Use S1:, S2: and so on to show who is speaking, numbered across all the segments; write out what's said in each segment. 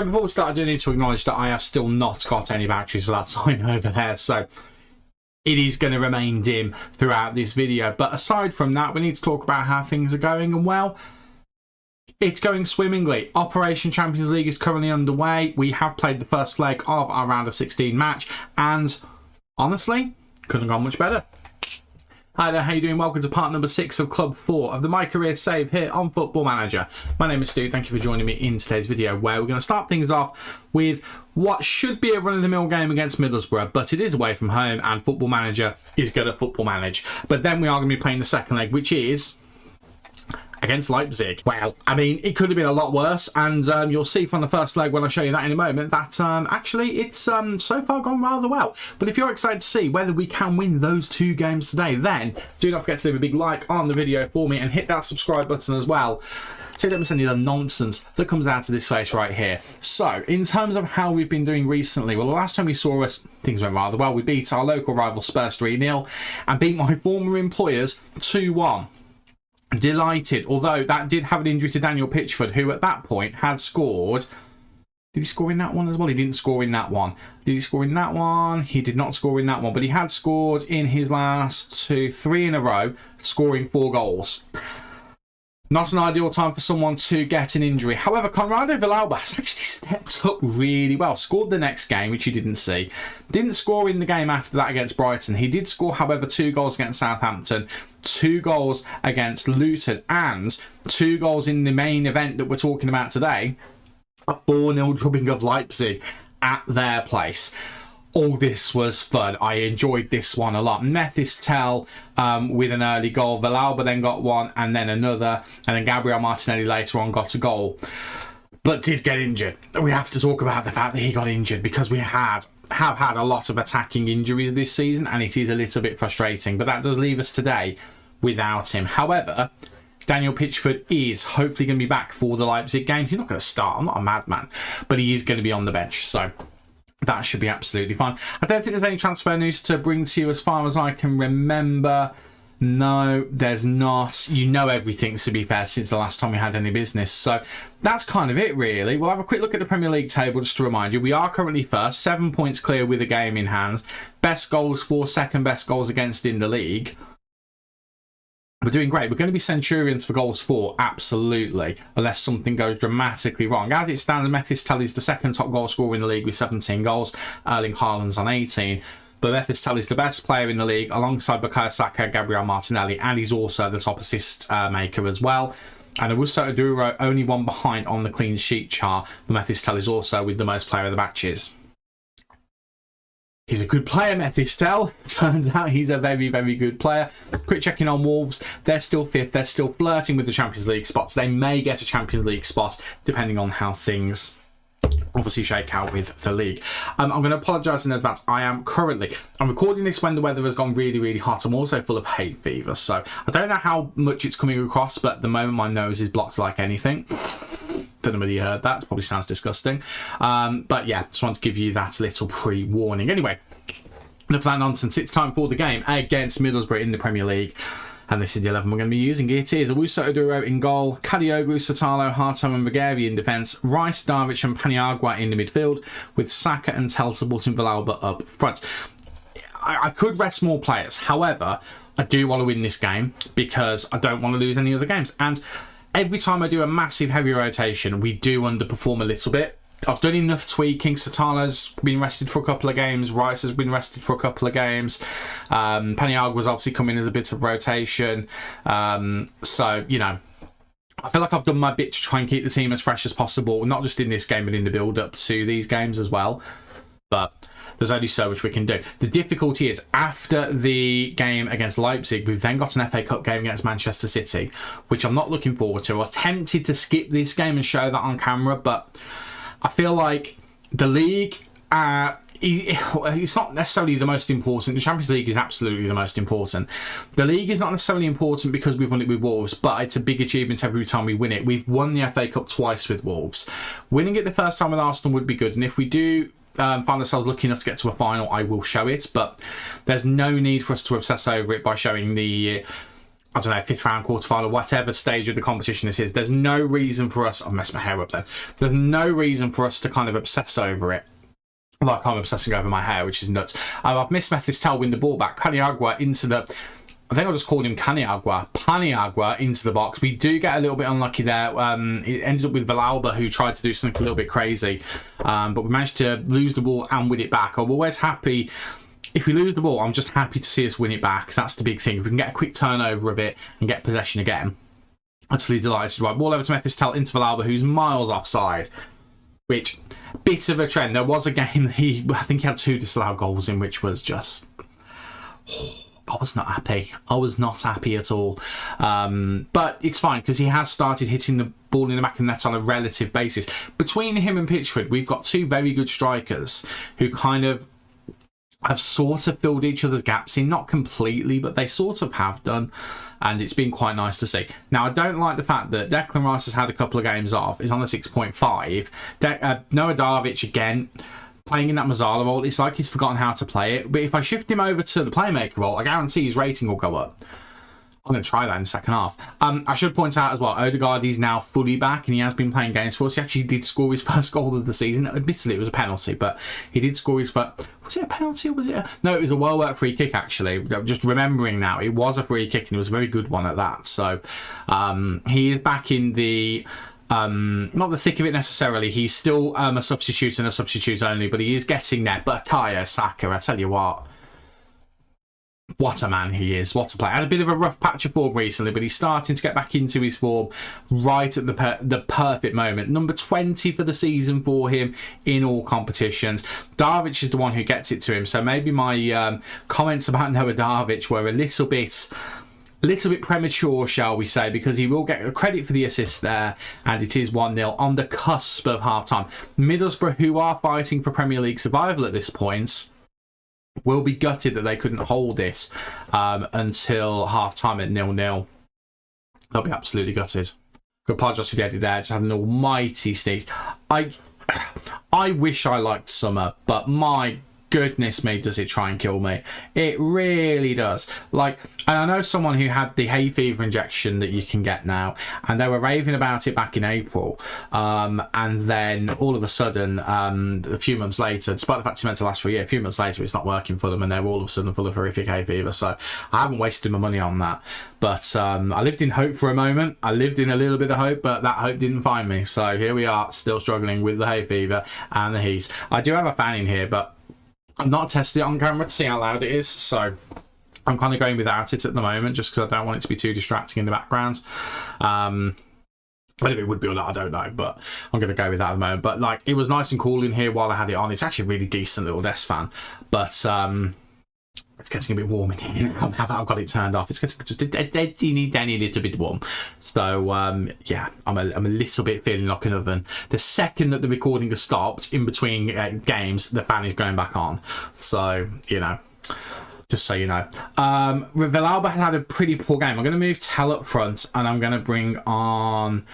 S1: And before we start, I do need to acknowledge that I have still not got any batteries for that sign over there, so it is going to remain dim throughout this video. But aside from that, we need to talk about how things are going, and well, it's going swimmingly. Operation Champions League is currently underway. We have played the first leg of our round of 16 match, and honestly, couldn't have gone much better. Hi there, how you doing? Welcome to part number 6 of Club 4 of the MyCareer save here on Football Manager. My name is Stu, thank you for joining me in today's video, where we're going to start things off with what should be a run-of-the-mill game against Middlesbrough, but it is away from home and Football Manager is going to football manage. But then we are going to be playing the second leg, which is against Leipzig. Well, I mean, it could have been a lot worse, and you'll see from the first leg when I show you that in a moment that actually it's so far gone rather well. But if you're excited to see whether we can win those 2 games today, then do not forget to leave a big like on the video for me and hit that subscribe button as well, so you don't miss any of the nonsense that comes out of this face right here. So, in terms of how we've been doing recently, well, the last time you saw us, things went rather well. We beat our local rival Spurs 3-0 and beat my former employers 2-1. Delighted, although that did have an injury to Daniel Pitchford, who at that point had scored. Did he score in that one as well? He didn't score in that one. Did he score in that one? He did not score in that one, but he had scored in his last 3 in a row, scoring 4 goals. Not an ideal time for someone to get an injury. However, Conrado Villalba has actually stepped up really well. Scored the next game, which you didn't see. Didn't score in the game after that against Brighton. He did score, however, 2 goals against Southampton, 2 goals against Luton, and 2 goals in the main event that we're talking about today. A 4-0 drubbing of Leipzig at their place. All this was fun. I enjoyed this one a lot. Methistel with an early goal. Villalba then got one and then another. And then Gabriel Martinelli later on got a goal. But did get injured. We have to talk about the fact that he got injured, because we have had a lot of attacking injuries this season, and it is a little bit frustrating. But that does leave us today without him. However, Daniel Pitchford is hopefully going to be back for the Leipzig game. He's not going to start. I'm not a madman. But he is going to be on the bench. So that should be absolutely fine. I don't think there's any transfer news to bring to you as far as I can remember. No, there's not. You know everything, to be fair, since the last time we had any business. So that's kind of it, really. We'll have a quick look at the Premier League table just to remind you. We are currently first, 7 points clear with a game in hand. Best goals for, second best goals against in the league. We're doing great. We're going to be Centurions for goals for, absolutely, unless something goes dramatically wrong. As it stands, Methistel is the second top goal scorer in the league with 17 goals. Erling Haaland's on 18. But Methistel is the best player in the league alongside Bukayo Saka, Gabriel Martinelli, and he's also the top assist maker as well. And Owusu Aduro only one behind on the clean sheet chart. But Methistel is also with the most player of the matches. He's a good player, Methistel. Turns out he's a very, very good player. Quick checking on Wolves. They're still 5th. They're still flirting with the Champions League spots. They may get a Champions League spot depending on how things obviously shake out with the league. I'm going to apologise in advance. I'm recording this when the weather has gone really, really hot. I'm also full of hay fever. So I don't know how much it's coming across, but at the moment my nose is blocked like anything. Don't know whether you heard that. It probably sounds disgusting. But yeah, just want to give you that little pre-warning. Anyway, enough of that nonsense. It's time for the game against Middlesbrough in the Premier League. And this is the 11 we're going to be using. It is Owusu Aduro in goal, Kadioglu, Satalo, Harto and Bagari in defence, Rice, Darvic and Paniagua in the midfield, with Saka and Tel supporting Villalba up front. I could rest more players. However, I do want to win this game because I don't want to lose any other games. And every time I do a massive heavy rotation, we do underperform a little bit. I've done enough tweaking. Satala's been rested for a couple of games. Rice has been rested for a couple of games. Paniagua's obviously come in as a bit of rotation. So, you know, I feel like I've done my bit to try and keep the team as fresh as possible, not just in this game, but in the build-up to these games as well. But there's only so much we can do. The difficulty is, after the game against Leipzig, we've then got an FA Cup game against Manchester City, which I'm not looking forward to. I was tempted to skip this game and show that on camera, but I feel like the league, it's not necessarily the most important. The Champions League is absolutely the most important. The league is not necessarily important because we've won it with Wolves, but it's a big achievement every time we win it. We've won the FA Cup twice with Wolves. Winning it the first time with Arsenal would be good, and if we do find ourselves lucky enough to get to a final, I will show it, but there's no need for us to obsess over it by showing the I don't know, 5th round, quarterfinal, whatever stage of the competition this is, there's no reason for us, I'll mess my hair up then, there's no reason for us to kind of obsess over it like I'm obsessing over my hair, which is nuts. I've missed Methystel win the ball back. Paniagua into the, I think I'll just call him Paniagua into the box. We do get a little bit unlucky there. It ended up with Villalba, who tried to do something a little bit crazy, but we managed to lose the ball and win it back. I'm always happy. If we lose the ball, I'm just happy to see us win it back. That's the big thing. If we can get a quick turnover of it and get possession again, utterly delighted. Right, ball over to Methystel into Villalba, who's miles offside, which, bit of a trend. There was a game that I think he had 2 disallowed goals in, which was just, I was not happy. I was not happy at all. But it's fine, because he has started hitting the ball in the back of the net on a relative basis. Between him and Pitchford, we've got 2 very good strikers who kind of have sort of filled each other's gaps in, not completely, but they sort of have done, and it's been quite nice to see. Now, I don't like the fact that Declan Rice has had a couple of games off. He's on a 6.5. Noah Darvic, again, playing in that Mazzala role. It's like he's forgotten how to play it, but if I shift him over to the playmaker role, I guarantee his rating will go up. I'm going to try that in the second half. I should point out as well, Odegaard is now fully back, and he has been playing games for us. He actually did score his first goal of the season. Admittedly, it was a penalty, but he did score his first... Was it a penalty or was it a... No, it was a well-worked free kick, actually. Just remembering now, it was a free kick, and it was a very good one at that. So, he is back in the... not the thick of it necessarily. He's still a substitute and a substitute only, but he is getting there. But Bukayo Saka, I tell you what a man he is. What a player. Had a bit of a rough patch of form recently, but he's starting to get back into his form right at the perfect moment. Number 20 for the season for him in all competitions. Darvic is the one who gets it to him. So maybe my comments about Noah Darvic were a little bit premature, shall we say, because he will get credit for the assist there, and it is 1-0 on the cusp of half-time. Middlesbrough, who are fighting for Premier League survival at this point, will be gutted that they couldn't hold this until half-time at 0-0. They'll be absolutely gutted. Good apologise for the edit there. Just had an almighty sneeze. I wish I liked summer, but my goodness me, does it try and kill me. It really does. Like, and I know someone who had the hay fever injection that you can get now, and they were raving about it back in April, and then all of a sudden, a few months later, despite the fact it's meant to last for a year, a few months later it's not working for them, and they're all of a sudden full of horrific hay fever. So I haven't wasted my money on that, but I lived in hope for a moment. I lived in a little bit of hope, but that hope didn't find me. So here we are, still struggling with the hay fever and the heat. I do have a fan in here, but I've not tested it on camera to see how loud it is, so I'm kind of going without it at the moment, just because I don't want it to be too distracting in the background. Whether it would be or not, I don't know, but I'm going to go with that at the moment. But like, it was nice and cool in here while I had it on. It's actually a really decent little desk fan, but it's getting a bit warm in here. I've got it turned off. It's getting just a teeny little bit warm. So yeah, I'm a little bit feeling like an oven. The second that the recording has stopped in between games, the fan is going back on. So, you know, just so you know. Villalba had a pretty poor game. I'm going to move Tell up front, and I'm going to bring on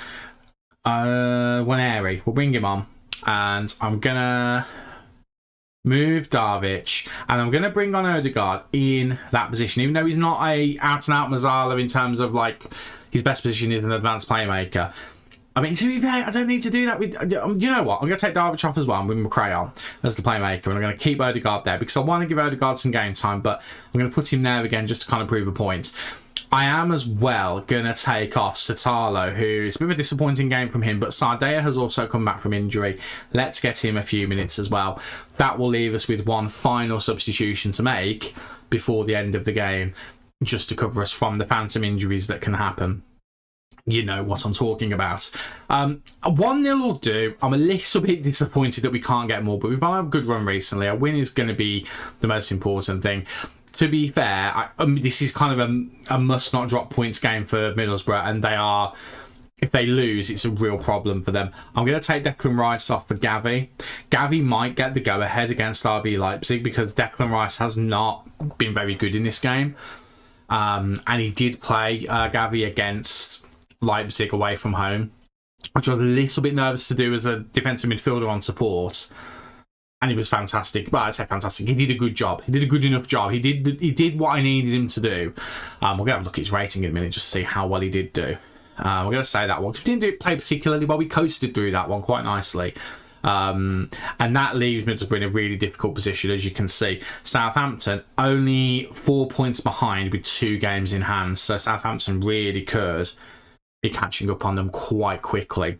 S1: Waneri. We'll bring him on, and I'm going to move Darvic, and I'm going to bring on Odegaard in that position, even though he's not a out-and-out Mazzala in terms of, like, his best position is an advanced playmaker. I mean, to be fair, I don't need to do that with... you know what? I'm going to take Darvic off as well and bring McRae on as the playmaker, and I'm going to keep Odegaard there because I want to give Odegaard some game time, but I'm going to put him there again just to kind of prove a point. I am as well going to take off Satalo, who's a bit of a disappointing game from him, but Sardea has also come back from injury. Let's get him a few minutes as well. That will leave us with one final substitution to make before the end of the game, just to cover us from the phantom injuries that can happen. You know what I'm talking about. 1-0 will do. I'm a little bit disappointed that we can't get more, but we've had a good run recently. A win is going to be the most important thing. To be fair, this is kind of a must not drop points game for Middlesbrough, and they are, if they lose, it's a real problem for them. I'm going to take Declan Rice off for Gavi. Gavi might get the go-ahead against RB Leipzig because Declan Rice has not been very good in this game. And he did play Gavi against Leipzig away from home, which I was a little bit nervous to do as a defensive midfielder on support. And he was fantastic. Well, I say fantastic. He did a good job. He did a good enough job. He did what I needed him to do. We're going to have a look at his rating in a minute, just to see how well he did do. We're going to say that one. We didn't play particularly well. We coasted through that one quite nicely. And that leaves Middlesbrough in a really difficult position, as you can see. Southampton only 4 points behind with 2 games in hand. So Southampton really could be catching up on them quite quickly.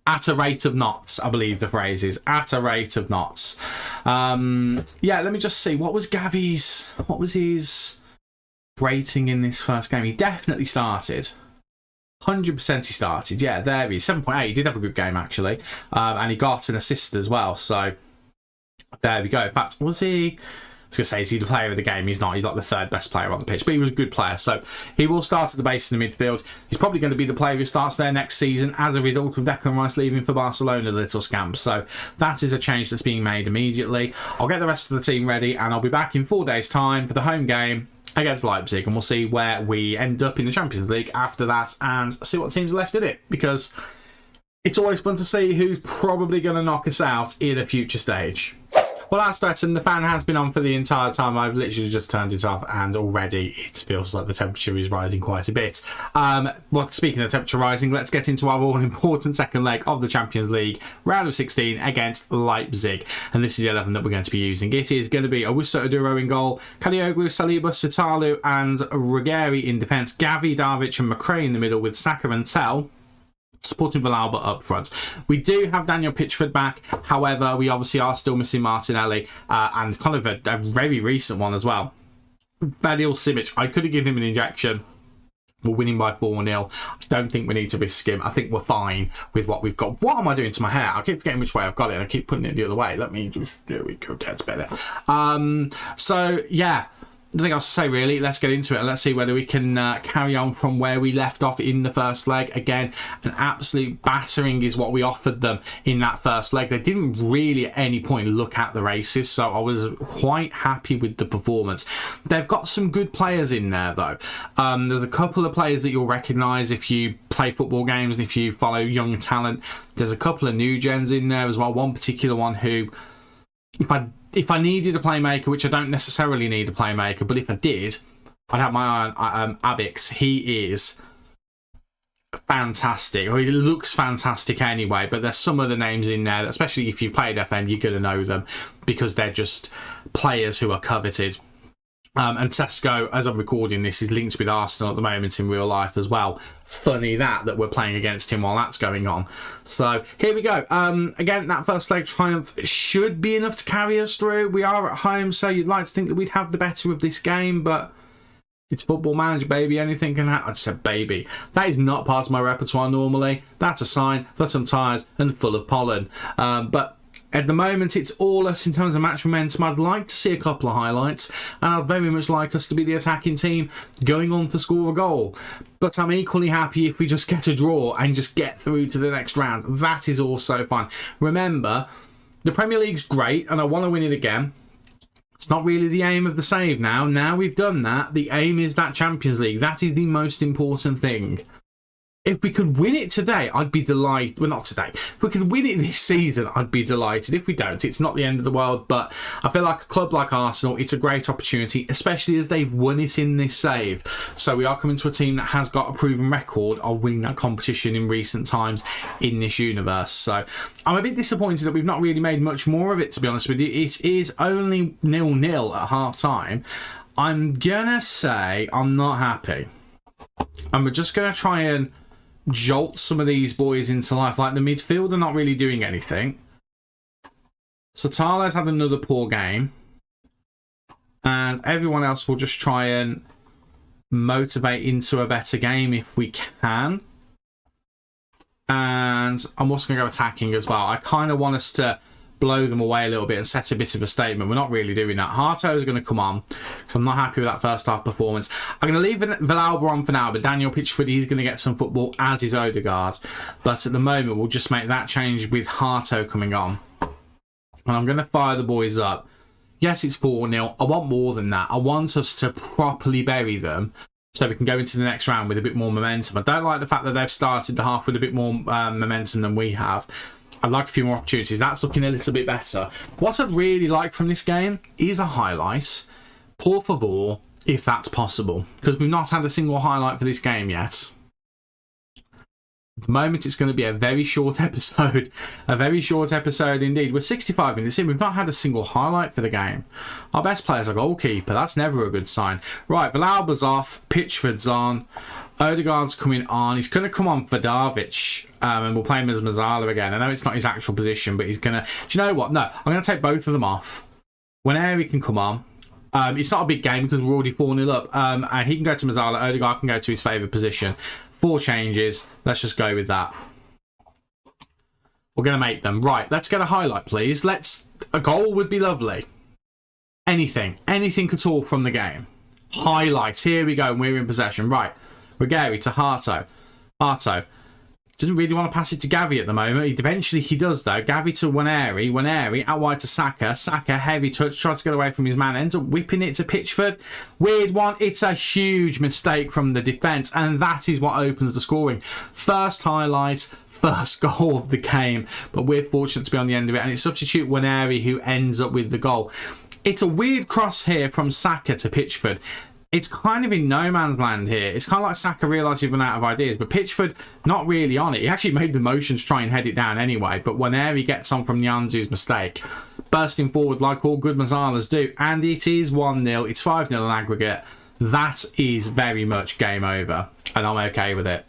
S1: At a rate of knots, I believe the phrase is. At a rate of knots. Yeah, let me just see. What was his rating in this first game? He definitely started. 100% he started. Yeah, there he is. 7.8. He did have a good game, actually. And he got an assist as well. So, there we go. In fact, was he... I was going to say, is he the player of the game? He's not. He's like the 3rd best player on the pitch. But he was a good player. So, he will start at the base in the midfield. He's probably going to be the player who starts there next season as a result of Declan Rice leaving for Barcelona, the little scamp. So, that is a change that's being made immediately. I'll get the rest of the team ready. And I'll be back in 4 days' time for the home game against Leipzig, and we'll see where we end up in the Champions League after that and see what teams are left in it, because it's always fun to see who's probably going to knock us out in a future stage. Well, that's Stretton. The fan has been on for the entire time. I've literally just turned it off, and already it feels like the temperature is rising quite a bit. Well, speaking of temperature rising, let's get into our all-important second leg of the Champions League, round of 16 against Leipzig. And this is the 11 that we're going to be using. It is going to be Owusu Oduro in goal, Kalioglu, Saliba, Sutalu and Ruggeri in defence, Gavi, Darvic and McRae in the middle with Saka and Tell supporting Villalba up front. We do have Daniel Pitchford back, however, we obviously are still missing Martinelli, and kind of a very recent one as well. Badil Simic, I could have given him an injection. We're winning by 4-0. I don't think we need to risk him. I think we're fine with what we've got. What am I doing to my hair? I keep forgetting which way I've got it, and I keep putting it the other way. Let me just... There we go. That's better. So, yeah. Nothing else to say, really. Let's get into it and let's see whether we can carry on from where we left off in the first leg. Again, an absolute battering is what we offered them in that first leg. They didn't really at any point look at the races, so I was quite happy with the performance. They've got some good players in there, though. There's a couple of players that you'll recognise if you play football games and if you follow young talent. There's a couple of new gens in there as well. One particular one who, if I needed a playmaker, which I don't necessarily need a playmaker, but if I did, I'd have my eye on Abix. He is fantastic, or he looks fantastic anyway, but there's some other names in there, that, especially if you've played FM, you're going to know them because they're just players who are coveted. And Tesco, as I'm recording this, is linked with Arsenal at the moment in real life as well. Funny that we're playing against him while that's going on. So here we go. Again, that first leg triumph should be enough to carry us through. We are at home, so you'd like to think that we'd have the better of this game, but it's Football Manager, baby. Anything can happen. I just said baby. That is not part of my repertoire normally. That's a sign that I'm tired and full of pollen. But at the moment, it's all us in terms of match momentum. I'd like to see a couple of highlights, and I'd very much like us to be the attacking team going on to score a goal. But I'm equally happy if we just get a draw and just get through to the next round. That is also fun. Remember, the Premier League's great, and I want to win it again. It's not really the aim of the save now. Now we've done that, the aim is that Champions League. That is the most important thing. If we could win it today, I'd be delighted. Well, not today. If we could win it this season, I'd be delighted. If we don't, it's not the end of the world. But I feel like a club like Arsenal, it's a great opportunity, especially as they've won it in this save. So we are coming to a team that has got a proven record of winning that competition in recent times in this universe. So I'm a bit disappointed that we've not really made much more of it, to be honest with you. It is only 0-0 at half-time. I'm going to say I'm not happy. And we're just going to try and jolt some of these boys into life. Like the midfield are not really doing anything. Satala's had another poor game, and everyone else will just try and motivate into a better game if we can. And I'm also going to go attacking as well. I kind of want us to blow them away a little bit and set a bit of a statement. We're not really doing that. Harto is going to come on, because I'm not happy with that first half performance. I'm going to leave Villalba on for now, but Daniel Pitchford, he's going to get some football, as is Odegaard. But at the moment, we'll just make that change with Harto coming on. And I'm going to fire the boys up. Yes, it's 4-0. I want more than that. I want us to properly bury them so we can go into the next round with a bit more momentum. I don't like the fact that they've started the half with a bit more momentum than we have. I'd like a few more opportunities. That's looking a little bit better. What I'd really like from this game is a highlight. Por favor, if that's possible. Because we've not had a single highlight for this game yet. At the moment, it's going to be a very short episode. A very short episode indeed. We're 65 minutes in. We've not had a single highlight for the game. Our best player's a goalkeeper. That's never a good sign. Right, Villalba's off. Pitchford's on. Odegaard's coming on. He's going to come on for Darvic. And we'll play him as Mazzala again. I know it's not his actual position, but he's going to... Do you know what? No, I'm going to take both of them off. Whenever he can come on. It's not a big game because we're already 4-0 up. And he can go to Mazzala. Odegaard can go to his favourite position. 4 changes. Let's just go with that. We're going to make them. Right, let's get a highlight, please. A goal would be lovely. Anything. Anything at all from the game. Highlights. Here we go. We're in possession. Right. Regari to Harto. Harto doesn't really want to pass it to Gavi at the moment. Eventually he does, though. Gavi to Waneri. Waneri out wide to Saka. Saka, heavy touch. Tries to get away from his man. Ends up whipping it to Pitchford. Weird one. It's a huge mistake from the defence. And that is what opens the scoring. First highlight. First goal of the game. But we're fortunate to be on the end of it. And it's substitute Waneri who ends up with the goal. It's a weird cross here from Saka to Pitchford. It's kind of in no man's land here. It's kind of like Saka realised he'd run out of ideas, but Pitchford not really on it. He actually made the motion to try and head it down anyway, but Waneri gets on from Nyanzu's mistake. Bursting forward like all good Mazzalas do, and it is 1-0. It's 5-0 in aggregate. That is very much game over, and I'm okay with it.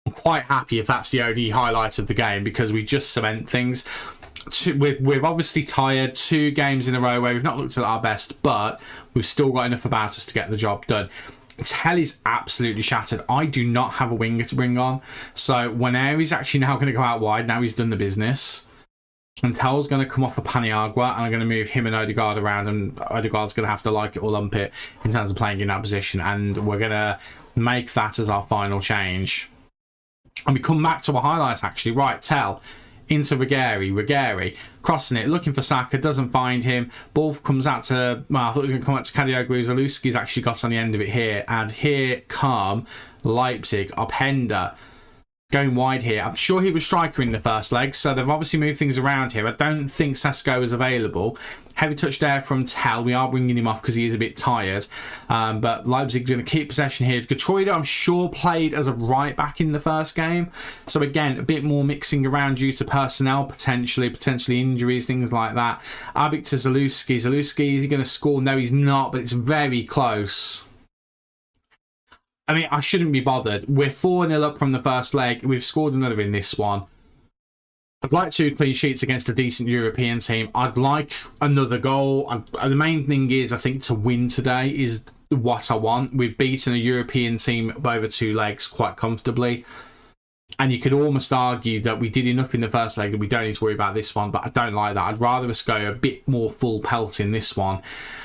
S1: I'm quite happy if that's the only highlight of the game, because we just cement things. We're obviously tired. 2 games in a row where we've not looked at our best, but we've still got enough about us to get the job done. Tell is absolutely shattered. I do not have a winger to bring on, so Waneri's actually now going to go out wide. Now he's done the business, and Tell's going to come off a Paniagua, and I'm going to move him and Odegaard around, and Odegaard's going to have to like it or lump it in terms of playing in that position, and we're going to make that as our final change. And we come back to a highlight actually. Right, Tell into Regari, crossing it, looking for Saka, doesn't find him. Ball comes out to, well, I thought he was going to come out to Kadioglu. Zaluski's actually got on the end of it here. And here come Leipzig, Openda, going wide here. I'm sure he was striker in the first leg, so they've obviously moved things around here. I don't think Sesko is available. Heavy touch there from Tell. We are bringing him off because he is a bit tired. But Leipzig going to keep possession here. Gatroida, I'm sure, played as a right back in the first game. So again, a bit more mixing around due to personnel, potentially injuries, things like that. Abik to Zaluski. Zaluski, is he going to score? No, he's not, but it's very close. I mean, I shouldn't be bothered. We're 4-0 up from the first leg. We've scored another in this one. I'd like 2 clean sheets against a decent European team. I'd like another goal. The main thing is, I think, to win today is what I want. We've beaten a European team over 2 legs quite comfortably. And you could almost argue that we did enough in the first leg that we don't need to worry about this one, but I don't like that. I'd rather us go a bit more full pelt in this one.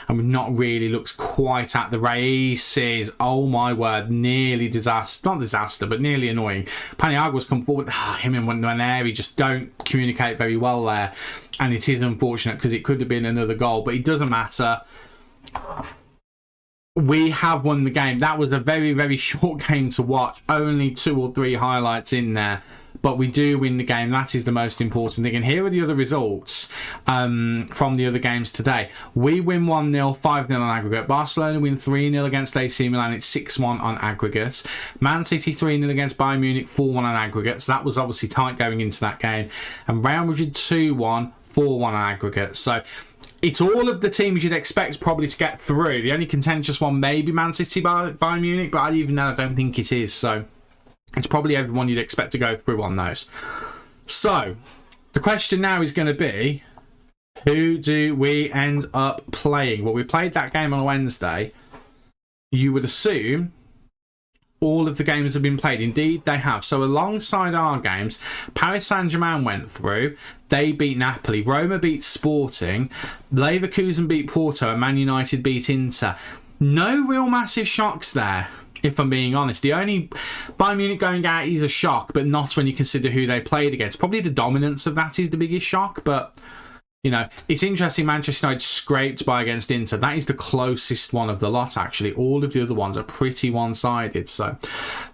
S1: And we've not really looked quite at the races. Oh my word, nearly disaster. Not disaster, but nearly annoying. Paniagua's come forward. Him and Waneri just don't communicate very well there. And it is unfortunate because it could have been another goal, but it doesn't matter. We have won the game. That was a very, very short game to watch. Only 2 or 3 highlights in there. But we do win the game. That is the most important thing. And here are the other results from the other games today. We win 1-0, 5-0 on aggregate. Barcelona win 3-0 against AC Milan. It's 6-1 on aggregate. Man City 3-0 against Bayern Munich, 4-1 on aggregate. So that was obviously tight going into that game. And Real Madrid 2-1, 4-1 on aggregate. So it's all of the teams you'd expect probably to get through. The only contentious one may be Man City, Bayern Munich, but even now I don't think it is. So it's probably everyone you'd expect to go through on those. So the question now is going to be, who do we end up playing? Well, we played that game on a Wednesday. You would assume all of the games have been played. Indeed, they have. So alongside our games, Paris Saint-Germain went through. They beat Napoli. Roma beat Sporting. Leverkusen beat Porto. And Man United beat Inter. No real massive shocks there, if I'm being honest. The only Bayern Munich going out is a shock, but not when you consider who they played against. Probably the dominance of that is the biggest shock, but you know, it's interesting. Manchester United scraped by against Inter. That is the closest one of the lot, actually. All of the other ones are pretty one-sided, so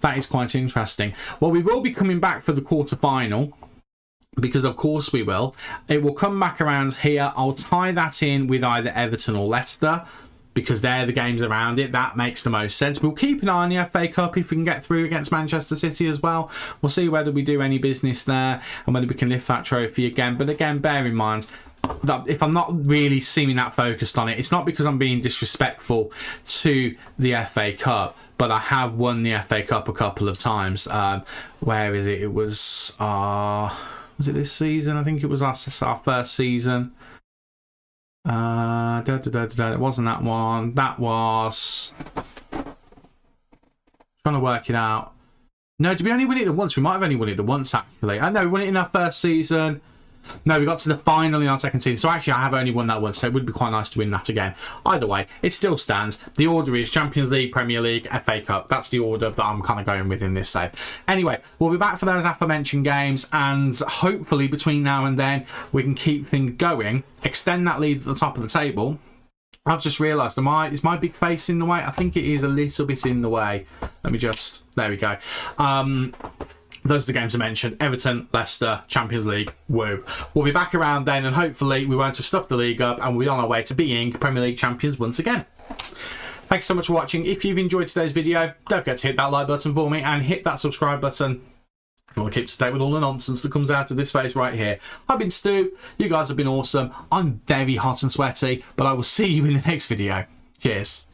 S1: that is quite interesting. Well, we will be coming back for the quarter-final. because of course we will. It will come back around here. I'll tie that in with either Everton or Leicester, because they're the games around it. That makes the most sense. We'll keep an eye on the FA Cup if we can get through against Manchester City as well. We'll see whether we do any business there and whether we can lift that trophy again. But again, bear in mind that if I'm not really seeming that focused on it, it's not because I'm being disrespectful to the FA Cup, but I have won the FA Cup a couple of times. Where is it? It was it this season? I think it was our first season. It wasn't that one. That was, trying to work it out. No, did we only win it the once? We might have only won it the once, actually. I know we won it in our first season. No, we got to the final in our second season. So actually, I have only won that once. So it would be quite nice to win that again. Either way, it still stands. The order is Champions League, Premier League, FA Cup. That's the order that I'm kind of going with in this save. Anyway, we'll be back for those aforementioned games. And hopefully between now and then, we can keep things going. Extend that lead at the top of the table. I've just realised, is my big face in the way? I think it is a little bit in the way. Let me just, there we go. Those are the games I mentioned. Everton, Leicester, Champions League, woo. We'll be back around then, and hopefully we won't have stuffed the league up, and we'll be on our way to being Premier League champions once again. Thanks so much for watching. If you've enjoyed today's video, don't forget to hit that like button for me and hit that subscribe button if you want to keep up to date with all the nonsense that comes out of this face right here. I've been Stu. You guys have been awesome. I'm very hot and sweaty, but I will see you in the next video. Cheers.